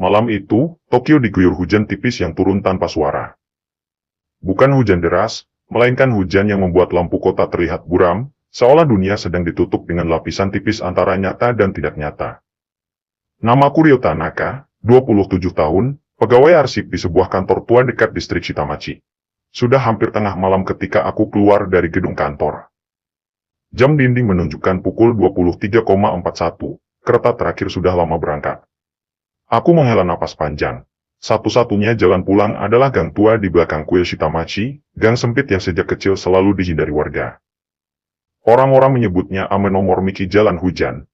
Malam itu, Tokyo diguyur hujan tipis yang turun tanpa suara. Bukan hujan deras, melainkan hujan yang membuat lampu kota terlihat buram, seolah dunia sedang ditutup dengan lapisan tipis antara nyata dan tidak nyata. Namaku Ryo Tanaka, 27 tahun, pegawai arsip di sebuah kantor tua dekat distrik Shitamachi. Sudah hampir tengah malam ketika aku keluar dari gedung kantor. Jam dinding menunjukkan pukul 23,41, kereta terakhir sudah lama berangkat. Aku menghela napas panjang. Satu-satunya jalan pulang adalah gang tua di belakang kuil Shitamachi, gang sempit yang sejak kecil selalu dihindari warga. Orang-orang menyebutnya Amenomormiki Jalan Hujan.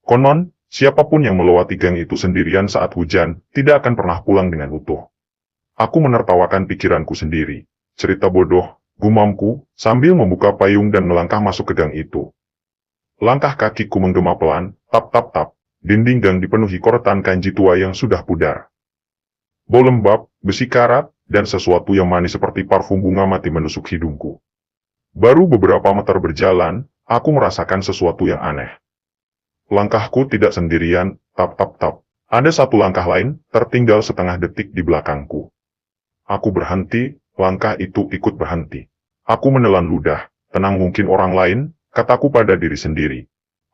Konon, siapapun yang melewati gang itu sendirian saat hujan, tidak akan pernah pulang dengan utuh. Aku menertawakan pikiranku sendiri. Cerita bodoh, gumamku, sambil membuka payung dan melangkah masuk ke gang itu. Langkah kakiku menggema pelan, tap-tap-tap, dinding gang dipenuhi koretan kanji tua yang sudah pudar. Bau lembab, besi karat, dan sesuatu yang manis seperti parfum bunga mati menusuk hidungku. Baru beberapa meter berjalan, aku merasakan sesuatu yang aneh. Langkahku tidak sendirian, tap-tap-tap. Ada satu langkah lain, tertinggal setengah detik di belakangku. Aku berhenti, langkah itu ikut berhenti. Aku menelan ludah, tenang mungkin orang lain, kataku pada diri sendiri.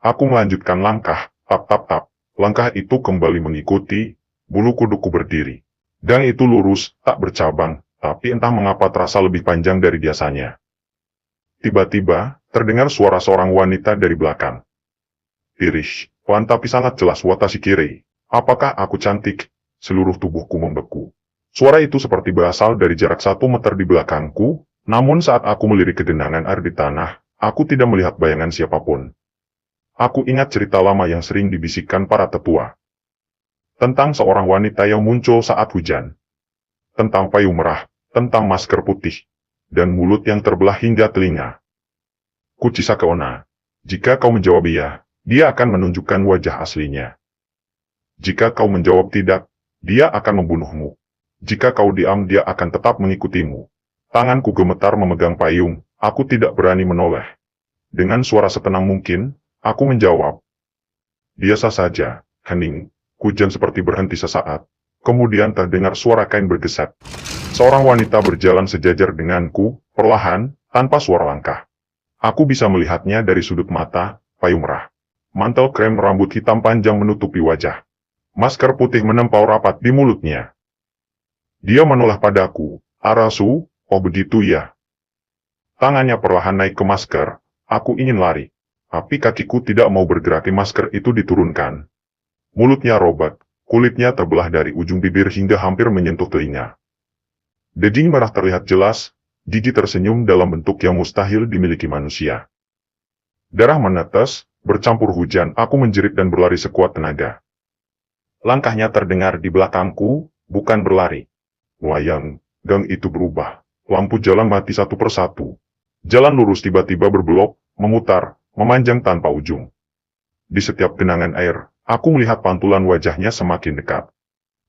Aku melanjutkan langkah, tap-tap-tap. Langkah itu kembali mengikuti, bulu kuduku berdiri. Gang itu lurus, tak bercabang, tapi entah mengapa terasa lebih panjang dari biasanya. Tiba-tiba, terdengar suara seorang wanita dari belakang. Irish, pelan tapi sangat jelas Watashi Kirei. Apakah aku cantik? Seluruh tubuhku membeku. Suara itu seperti berasal dari jarak 1 meter di belakangku, namun saat aku melirik ke genangan air di tanah, aku tidak melihat bayangan siapapun. Aku ingat cerita lama yang sering dibisikkan para tetua. Tentang seorang wanita yang muncul saat hujan. Tentang payung merah, tentang masker putih, dan mulut yang terbelah hingga telinga. Kuchisake Onna. Jika kau menjawab iya, dia akan menunjukkan wajah aslinya. Jika kau menjawab tidak, dia akan membunuhmu. Jika kau diam, dia akan tetap mengikutimu. Tanganku gemetar memegang payung, aku tidak berani menoleh. Dengan suara setenang mungkin, aku menjawab. Biasa saja, hening. Hujan seperti berhenti sesaat. Kemudian terdengar suara kain bergeset. Seorang wanita berjalan sejajar denganku, perlahan, tanpa suara langkah. Aku bisa melihatnya dari sudut mata, payung merah. Mantel krem rambut hitam panjang menutupi wajah. Masker putih menempel rapat di mulutnya. Dia menoleh padaku. Arasu, oh begitu ya. Tangannya perlahan naik ke masker. Aku ingin lari. Tapi kakiku tidak mau bergerak. Masker itu diturunkan. Mulutnya robek, kulitnya terbelah dari ujung bibir hingga hampir menyentuh telinga. Daging merah terlihat jelas, gigi tersenyum dalam bentuk yang mustahil dimiliki manusia. Darah menetes, bercampur hujan, aku menjerit dan berlari sekuat tenaga. Langkahnya terdengar di belakangku, bukan berlari. Wayang, gang itu berubah. Lampu jalan mati satu persatu. Jalan lurus tiba-tiba berbelok, memutar, memanjang tanpa ujung. Di setiap genangan air, aku melihat pantulan wajahnya semakin dekat.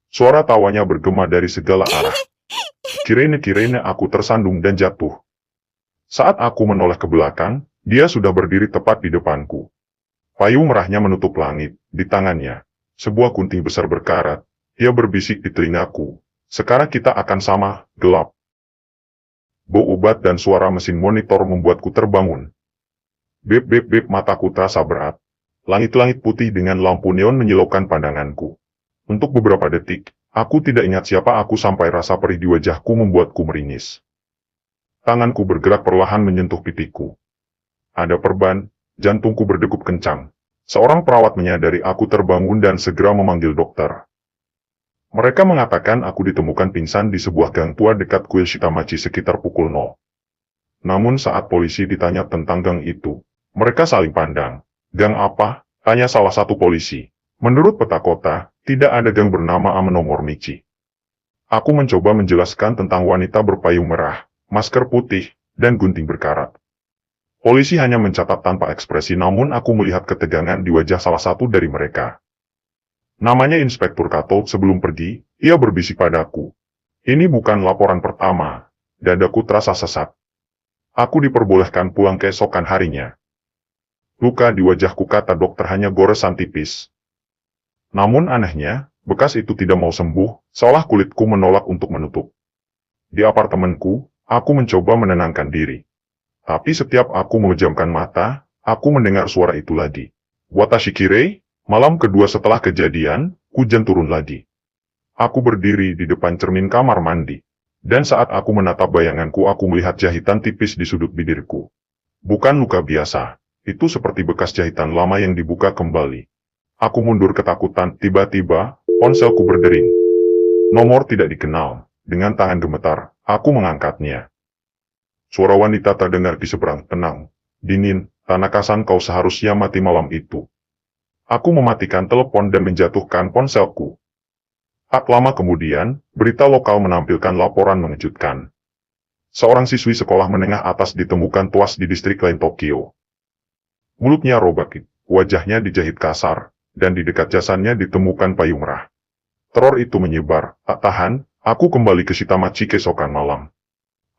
Suara tawanya bergema dari segala arah. Kirene-kirene aku tersandung dan jatuh. Saat aku menoleh ke belakang, dia sudah berdiri tepat di depanku. Payung merahnya menutup langit, di tangannya. Sebuah gunting besar berkarat, dia berbisik di telingaku. Sekarang kita akan sama, gelap. Bau obat dan suara mesin monitor membuatku terbangun. Bip-bip-bip mataku terasa berat. Langit-langit putih dengan lampu neon menyilaukan pandanganku. Untuk beberapa detik, aku tidak ingat siapa aku sampai rasa perih di wajahku membuatku meringis. Tanganku bergerak perlahan menyentuh pipiku. Ada perban, jantungku berdegup kencang. Seorang perawat menyadari aku terbangun dan segera memanggil dokter. Mereka mengatakan aku ditemukan pingsan di sebuah gang tua dekat kuil Shitamachi sekitar pukul 0. Namun saat polisi ditanya tentang gang itu, mereka saling pandang. Gang apa? Tanya salah satu polisi. Menurut peta kota, tidak ada gang bernama Amenomormiki. Aku mencoba menjelaskan tentang wanita berpayung merah, masker putih, dan gunting berkarat. Polisi hanya mencatat tanpa ekspresi, namun aku melihat ketegangan di wajah salah satu dari mereka. Namanya Inspektur Kato. Sebelum pergi, ia berbisik padaku. Ini bukan laporan pertama. Dadaku terasa sesak. Aku diperbolehkan pulang keesokan harinya. Luka di wajahku, kata dokter, hanya goresan tipis. Namun anehnya, Bekas itu tidak mau sembuh, seolah kulitku menolak untuk menutup. Di apartemenku, aku mencoba menenangkan diri. Tapi setiap aku memejamkan mata, aku mendengar suara itu lagi. Watashi kirei, malam kedua setelah kejadian, hujan turun lagi. Aku berdiri di depan cermin kamar mandi. Dan saat aku menatap bayanganku, aku melihat jahitan tipis di sudut bibirku. Bukan luka biasa, itu seperti bekas jahitan lama yang dibuka kembali. Aku mundur ketakutan, tiba-tiba, ponselku berdering. Nomor tidak dikenal. Dengan tangan gemetar, aku mengangkatnya. Suara wanita terdengar di seberang. Tenang, Dinin, Tanaka-san, kau seharusnya mati malam itu. Aku mematikan telepon dan menjatuhkan ponselku. Tak lama kemudian, berita lokal menampilkan laporan mengejutkan. Seorang siswi sekolah menengah atas ditemukan tewas di distrik lain Tokyo. Mulutnya robek, wajahnya dijahit kasar, dan di dekat jasadnya ditemukan payung merah. Teror itu menyebar. Tak tahan, aku kembali ke Shitamachi keesokan malam.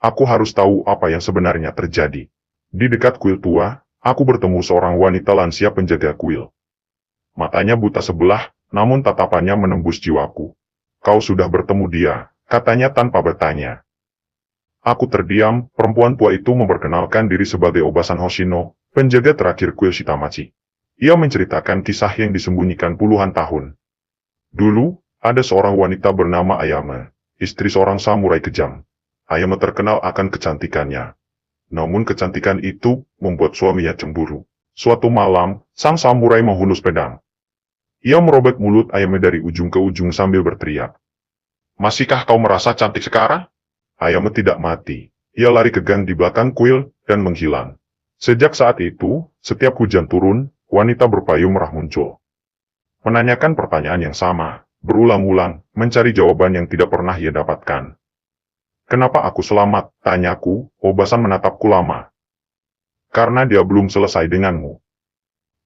Aku harus tahu apa yang sebenarnya terjadi. Di dekat kuil tua, aku bertemu seorang wanita lansia penjaga kuil. Matanya buta sebelah, namun tatapannya menembus jiwaku. Kau sudah bertemu dia, katanya tanpa bertanya. Aku terdiam. Perempuan tua itu memperkenalkan diri sebagai Obasan Hoshino, penjaga terakhir kuil Shitamachi. Ia menceritakan kisah yang disembunyikan puluhan tahun. Dulu, ada seorang wanita bernama Ayame, istri seorang samurai kejam. Ayame terkenal akan kecantikannya. Namun kecantikan itu membuat suaminya cemburu. Suatu malam, sang samurai menghunus pedang. Ia merobek mulut Ayame dari ujung ke ujung sambil berteriak. Masihkah kau merasa cantik sekarang? Ayame tidak mati. Ia lari ke gang di belakang kuil dan menghilang. Sejak saat itu, setiap hujan turun, wanita berpayung merah muncul. Menanyakan pertanyaan yang sama, berulang-ulang, mencari jawaban yang tidak pernah ia dapatkan. Kenapa aku selamat? Tanyaku. Obasan menatapku lama. Karena dia belum selesai denganmu.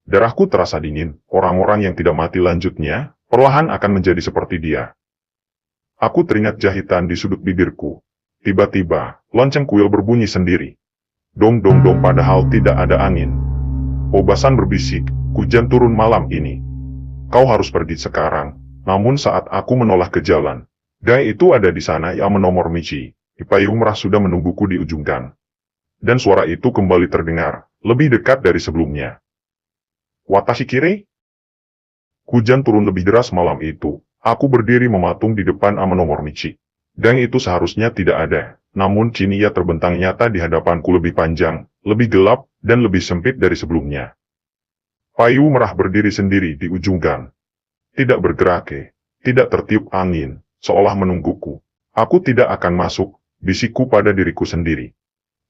Darahku terasa dingin. Orang-orang yang tidak mati lanjutnya, perlahan akan menjadi seperti dia. Aku teringat jahitan di sudut bibirku. Tiba-tiba, lonceng kuil berbunyi sendiri. Dong-dong-dong, padahal tidak ada angin. Obasan berbisik, hujan turun malam ini. Kau harus pergi sekarang. Namun saat aku menoleh ke jalan, Gai itu ada di sana yang menomor Michi. Payung merah sudah menungguku di ujung gang. Dan suara itu kembali terdengar, lebih dekat dari sebelumnya. Watashi kirei? Hujan turun lebih deras malam itu. Aku berdiri mematung di depan menomor Michi. Gang itu seharusnya tidak ada, namun kini ia terbentang nyata di hadapanku, lebih panjang, lebih gelap, dan lebih sempit dari sebelumnya. Payung merah berdiri sendiri di ujung gang. Tidak bergerak, tidak tertiup angin, seolah menungguku. Aku tidak akan masuk, bisikku pada diriku sendiri.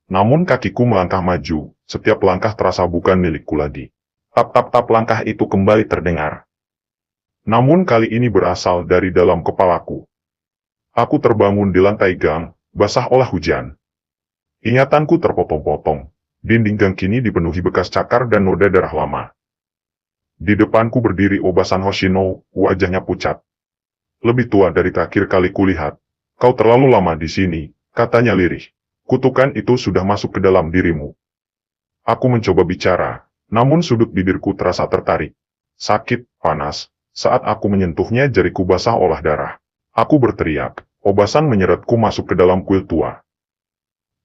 Namun kakiku melangkah maju, setiap langkah terasa bukan milikku lagi. Tap-tap-tap langkah itu kembali terdengar. Namun kali ini berasal dari dalam kepalaku. Aku terbangun di lantai gang, basah oleh hujan. Ingatanku terpotong-potong. Dinding gang kini dipenuhi bekas cakar dan noda darah lama. Di depanku berdiri Obasan Hoshino, wajahnya pucat. Lebih tua dari terakhir kali kulihat. Kau terlalu lama di sini, katanya lirih. Kutukan itu sudah masuk ke dalam dirimu. Aku mencoba bicara, namun sudut bibirku terasa tertarik. Sakit, panas. Saat aku menyentuhnya, jariku basah oleh darah. Aku berteriak. Obasan menyeretku masuk ke dalam kuil tua.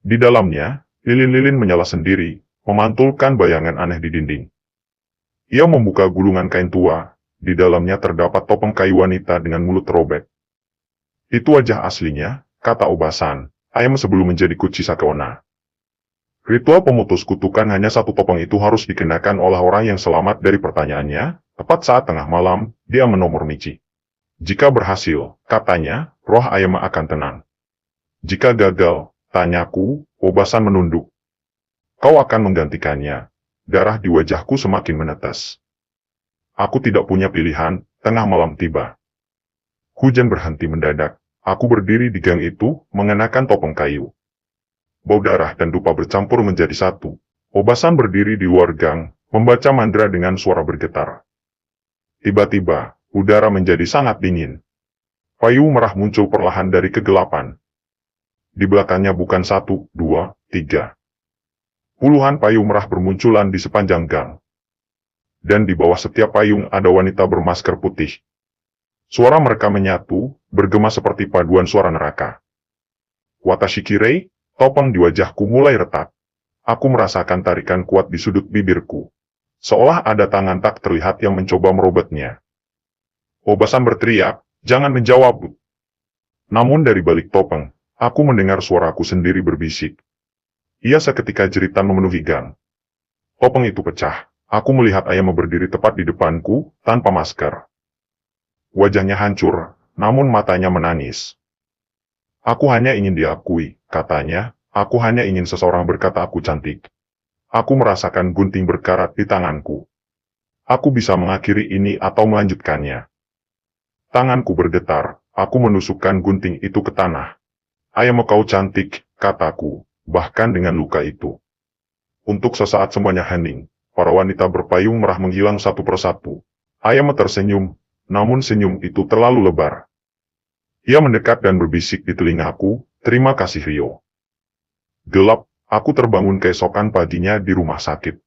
Di dalamnya, lilin-lilin menyala sendiri, memantulkan bayangan aneh di dinding. Ia membuka gulungan kain tua, di dalamnya terdapat topeng kayu wanita dengan mulut robek. Itu wajah aslinya, kata Obasan, Ayame sebelum menjadi Kuchisake Onna. Ritual pemutus kutukan hanya satu topeng itu harus dikenakan oleh orang yang selamat dari pertanyaannya, tepat saat tengah malam, dia menomor Michi. Jika berhasil, katanya, roh Ayame akan tenang. Jika gagal, tanyaku, Obasan menunduk. Kau akan menggantikannya. Darah di wajahku semakin menetes. Aku tidak punya pilihan, tengah malam tiba. Hujan berhenti mendadak. Aku berdiri di gang itu, mengenakan topeng kayu. Bau darah dan dupa bercampur menjadi satu. Obasan berdiri di luar gang, membaca mantra dengan suara bergetar. Tiba-tiba, udara menjadi sangat dingin. Payung merah muncul perlahan dari kegelapan. Di belakangnya bukan 1, 2, 3. Puluhan payung merah bermunculan di sepanjang gang. Dan di bawah setiap payung ada wanita bermasker putih. Suara mereka menyatu, bergema seperti paduan suara neraka. Watashi Kirei, topeng di wajahku mulai retak. Aku merasakan tarikan kuat di sudut bibirku. Seolah ada tangan tak terlihat yang mencoba merobeknya. Obasan berteriak, "Jangan menjawab." Namun dari balik topeng, aku mendengar suaraku sendiri berbisik. Ia seketika jeritan memenuhi gang. Topeng itu pecah. Aku melihat Ayame berdiri tepat di depanku, tanpa masker. Wajahnya hancur, namun matanya menangis. "Aku hanya ingin diakui," katanya. "Aku hanya ingin seseorang berkata aku cantik." Aku merasakan gunting berkarat di tanganku. Aku bisa mengakhiri ini atau melanjutkannya. Tanganku bergetar, aku menusukkan gunting itu ke tanah. "Ayame, kau cantik," kataku, bahkan dengan luka itu. Untuk sesaat semuanya hening. Para wanita berpayung merah menghilang satu persatu. Ayame tersenyum, namun senyum itu terlalu lebar. Ia mendekat dan berbisik di telingaku, "Terima kasih Rio." Gelap, aku terbangun keesokan paginya di rumah sakit.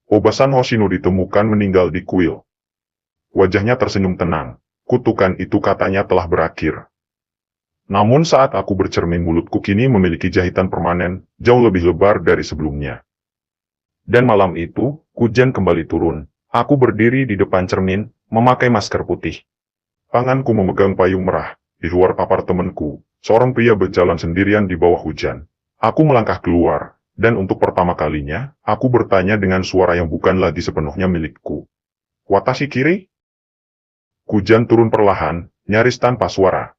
Obasan Hoshino ditemukan meninggal di kuil. Wajahnya tersenyum tenang. Kutukan itu katanya telah berakhir. Namun saat aku bercermin, mulutku kini memiliki jahitan permanen, jauh lebih lebar dari sebelumnya. Dan malam itu, hujan kembali turun. Aku berdiri di depan cermin, memakai masker putih. Tanganku memegang payung merah. Di luar apartemenku, seorang pria berjalan sendirian di bawah hujan. Aku melangkah keluar, dan untuk pertama kalinya, aku bertanya dengan suara yang bukan lagi sepenuhnya milikku. "Watashi Kirei?" Hujan turun perlahan, nyaris tanpa suara.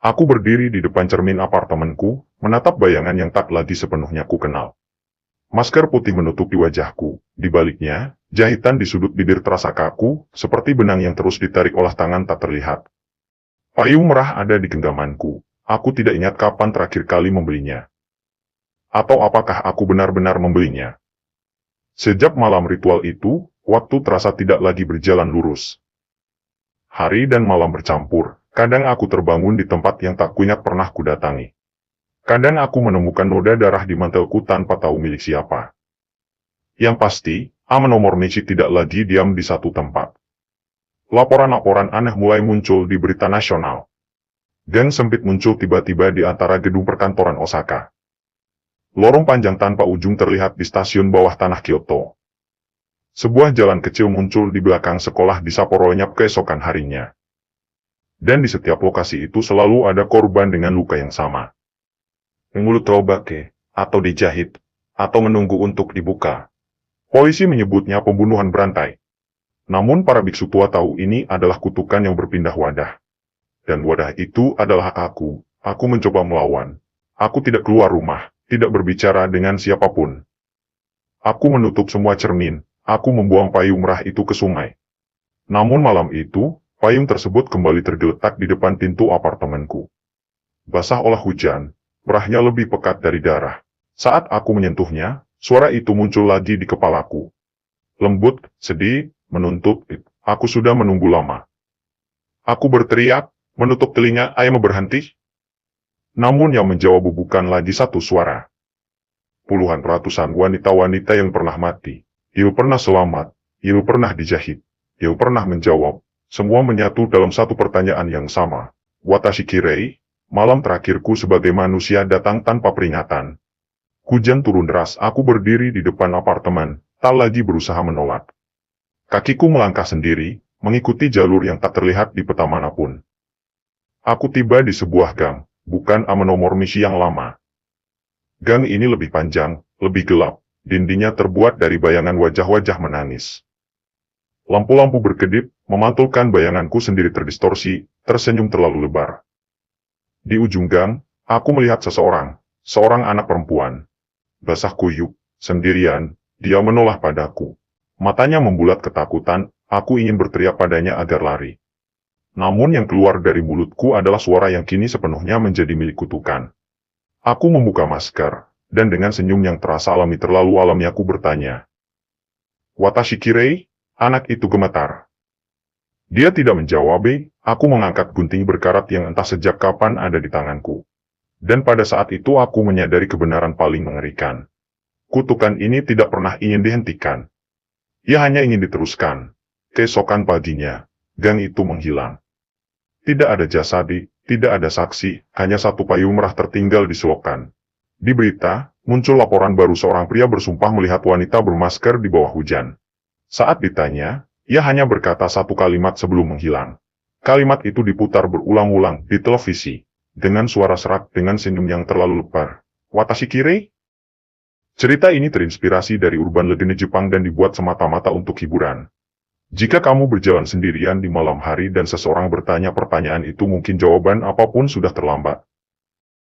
Aku berdiri di depan cermin apartemenku, menatap bayangan yang tak lagi sepenuhnya ku kenal. Masker putih menutupi wajahku, di baliknya, jahitan di sudut bibir terasa kaku, seperti benang yang terus ditarik oleh tangan tak terlihat. Payung merah ada di genggamanku. Aku tidak ingat kapan terakhir kali membelinya. Atau apakah aku benar-benar membelinya? Sejak malam ritual itu, waktu terasa tidak lagi berjalan lurus. Hari dan malam bercampur, kadang aku terbangun di tempat yang tak kuingat pernah kudatangi. Kadang aku menemukan noda darah di mantelku tanpa tahu milik siapa. Yang pasti, Amano Mornichi tidak lagi diam di satu tempat. Laporan-laporan aneh mulai muncul di berita nasional. Gang sempit muncul tiba-tiba di antara gedung perkantoran Osaka. Lorong panjang tanpa ujung terlihat di stasiun bawah tanah Kyoto. Sebuah jalan kecil muncul di belakang sekolah di Sapporo lenyap keesokan harinya. Dan di setiap lokasi itu selalu ada korban dengan luka yang sama. Mulut terobak, atau dijahit, atau menunggu untuk dibuka. Polisi menyebutnya pembunuhan berantai. Namun para biksu tua tahu ini adalah kutukan yang berpindah wadah. Dan wadah itu adalah aku. Aku mencoba melawan. Aku tidak keluar rumah, tidak berbicara dengan siapapun. Aku menutup semua cermin. Aku membuang payung merah itu ke sungai. Namun malam itu, payung tersebut kembali tergeletak di depan pintu apartemenku. Basah oleh hujan, merahnya lebih pekat dari darah. Saat aku menyentuhnya, suara itu muncul lagi di kepalaku. Lembut, sedih, menuntut, aku sudah menunggu lama. Aku berteriak, menutup telinga, "Ayame, berhenti." Namun yang menjawab bukan lagi satu suara. Puluhan ratusan wanita-wanita yang pernah mati, yang pernah selamat, yang pernah dijahit, yang pernah menjawab, semua menyatu dalam satu pertanyaan yang sama. "Watashi Kirei?" Malam terakhirku sebagai manusia datang tanpa peringatan. Hujan turun deras, aku berdiri di depan apartemen, tak lagi berusaha menolak. Kakiku melangkah sendiri, mengikuti jalur yang tak terlihat di peta manapun. Aku tiba di sebuah gang, bukan Amano Mornichi yang lama. Gang ini lebih panjang, lebih gelap, dindingnya terbuat dari bayangan wajah-wajah menangis. Lampu-lampu berkedip, memantulkan bayanganku sendiri terdistorsi, tersenyum terlalu lebar. Di ujung gang, aku melihat seorang anak perempuan. Basah kuyup, sendirian, dia menoleh padaku. Matanya membulat ketakutan, aku ingin berteriak padanya agar lari. Namun yang keluar dari mulutku adalah suara yang kini sepenuhnya menjadi milik kutukan. Aku membuka masker, dan dengan senyum yang terasa alami terlalu alami aku bertanya. "Watashi Kirei?" Anak itu gemetar. Dia tidak menjawab, aku mengangkat gunting berkarat yang entah sejak kapan ada di tanganku. Dan pada saat itu aku menyadari kebenaran paling mengerikan. Kutukan ini tidak pernah ingin dihentikan. Ia hanya ingin diteruskan. Keesokan paginya, gang itu menghilang. Tidak ada jasadi, tidak ada saksi, hanya satu payung merah tertinggal di selokan. Di berita, muncul laporan baru seorang pria bersumpah melihat wanita bermasker di bawah hujan. Saat ditanya, ia hanya berkata satu kalimat sebelum menghilang. Kalimat itu diputar berulang-ulang di televisi, dengan suara serak dengan senyum yang terlalu lebar. Watashi kirei? Cerita ini terinspirasi dari urban legend Jepang dan dibuat semata-mata untuk hiburan. Jika kamu berjalan sendirian di malam hari dan seseorang bertanya pertanyaan itu, mungkin jawaban apapun sudah terlambat.